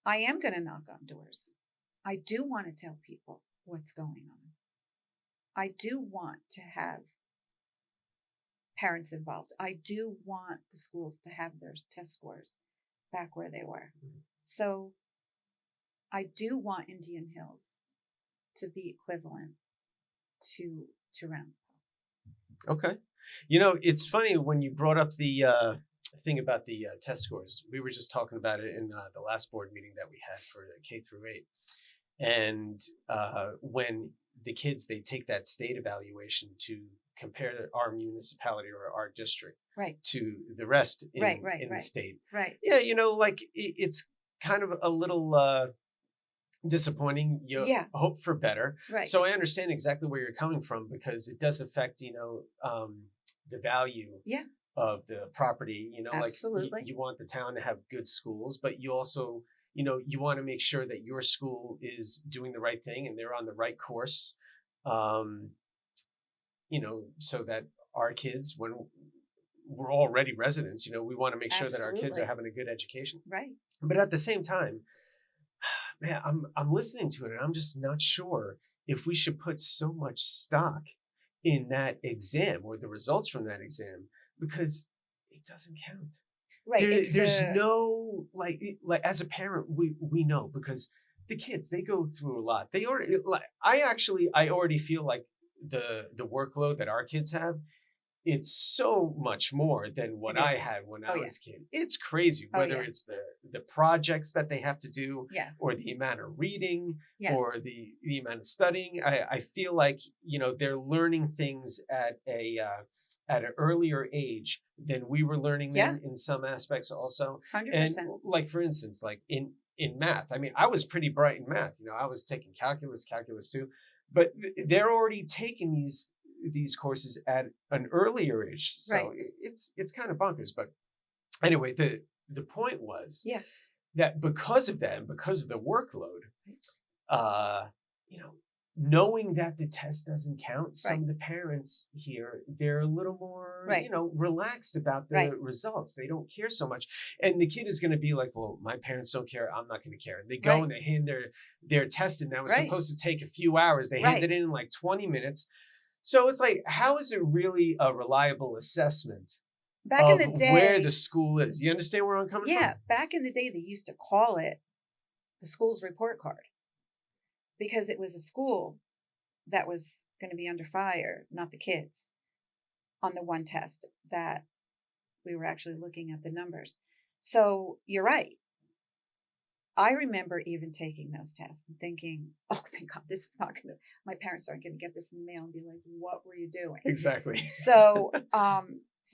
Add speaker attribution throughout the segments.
Speaker 1: I am going to knock on doors. I do want to tell people what's going on. I do want to have parents involved. I do want the schools to have their test scores back where they were. So I do want Indian Hills to be equivalent to Ramapo.
Speaker 2: Okay. It's funny when you brought up the thing about the test scores. We were just talking about it in the last board meeting that we had for K through 8. And when the kids, they take that state evaluation to compare our municipality or our district to the rest in the state.
Speaker 1: Right.
Speaker 2: Yeah, it's kind of a little disappointing. You hope for better.
Speaker 1: Right.
Speaker 2: So I understand exactly where you're coming from, because it does affect, the value of the property.
Speaker 1: Absolutely.
Speaker 2: Like you want the town to have good schools, but you also, you want to make sure that your school is doing the right thing and they're on the right course. So that our kids, when we're already residents, we want to make sure that our kids are having a good education.
Speaker 1: Right.
Speaker 2: But at the same time, man, I'm listening to it and I'm just not sure if we should put so much stock in that exam or the results from that exam, because it doesn't count.
Speaker 1: Right.
Speaker 2: There's no like as a parent, we know, because the kids, they go through a lot. They already I already feel like the workload that our kids have, it's so much more than what I had when I was a kid. It's crazy, whether it's the projects that they have to do, or the amount of reading, or the amount of studying. I feel like, they're learning things at an earlier age than we were learning them in some aspects also.
Speaker 1: 100%.
Speaker 2: And like, for instance, like in math, I mean, I was pretty bright in math. I was taking calculus 2, but they're already taking these courses at an earlier age. So it's kind of bonkers. But anyway, the point was that because of that and because of the workload, knowing that the test doesn't count, some of the parents here, they're a little more, relaxed about the results. They don't care so much. And the kid is going to be like, well, my parents don't care, I'm not going to care. And they go and they hand their test in. That was supposed to take a few hours. They hand it in like 20 minutes. So it's like, how is it really a reliable assessment
Speaker 1: back in the day
Speaker 2: where the school is? You understand where I'm coming from?
Speaker 1: Yeah, back in the day, they used to call it the school's report card, because it was a school that was going to be under fire, not the kids, on the one test that we were actually looking at the numbers. So you're right. I remember even taking those tests and thinking, oh, thank God, this is not going to, my parents aren't going to get this in the mail and be like, what were you doing?
Speaker 2: Exactly.
Speaker 1: So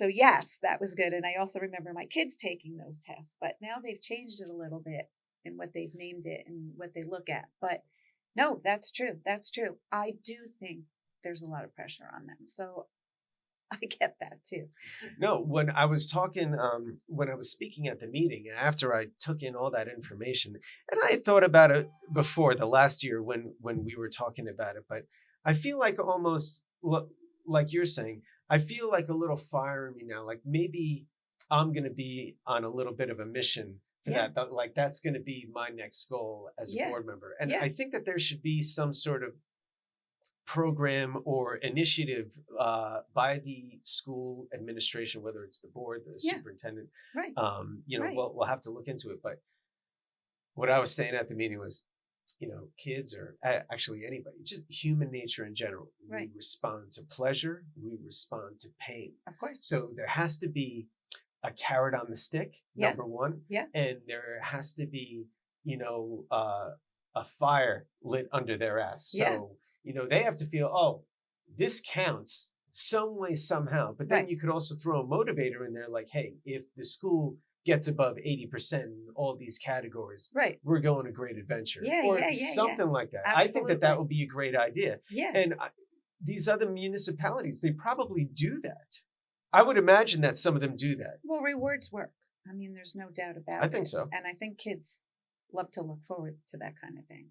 Speaker 1: yes, that was good. And I also remember my kids taking those tests, but now they've changed it a little bit in what they've named it and what they look at. But no, that's true. That's true. I do think there's a lot of pressure on them. So I get that too.
Speaker 2: No, when I was talking, when I was speaking at the meeting, after I took in all that information, and I thought about it before the last year when we were talking about it, but I feel like almost like you're saying, I feel like a little fire in me now. Like maybe I'm going to be on a little bit of a mission for that. Like that's going to be my next goal as a board member. And I think that there should be some sort of program or initiative by the school administration, whether it's the board, the superintendent.
Speaker 1: Right.
Speaker 2: We'll have to look into it. But what I was saying at the meeting was, kids, or actually anybody, just human nature in general. We respond to pleasure. We respond to pain.
Speaker 1: Of course.
Speaker 2: So there has to be a carrot on the stick, number one.
Speaker 1: Yeah.
Speaker 2: And there has to be, a fire lit under their ass. So, they have to feel, oh, this counts some way, somehow. But then you could also throw a motivator in there like, hey, if the school gets above 80% in all these categories, we're going a great adventure. Something like that.
Speaker 1: Absolutely.
Speaker 2: I think that would be a great idea.
Speaker 1: Yeah.
Speaker 2: And these other municipalities, they probably do that. I would imagine that some of them do that.
Speaker 1: Well, rewards work. I mean, there's no doubt about it.
Speaker 2: I think so.
Speaker 1: And I think kids love to look forward to that kind of thing.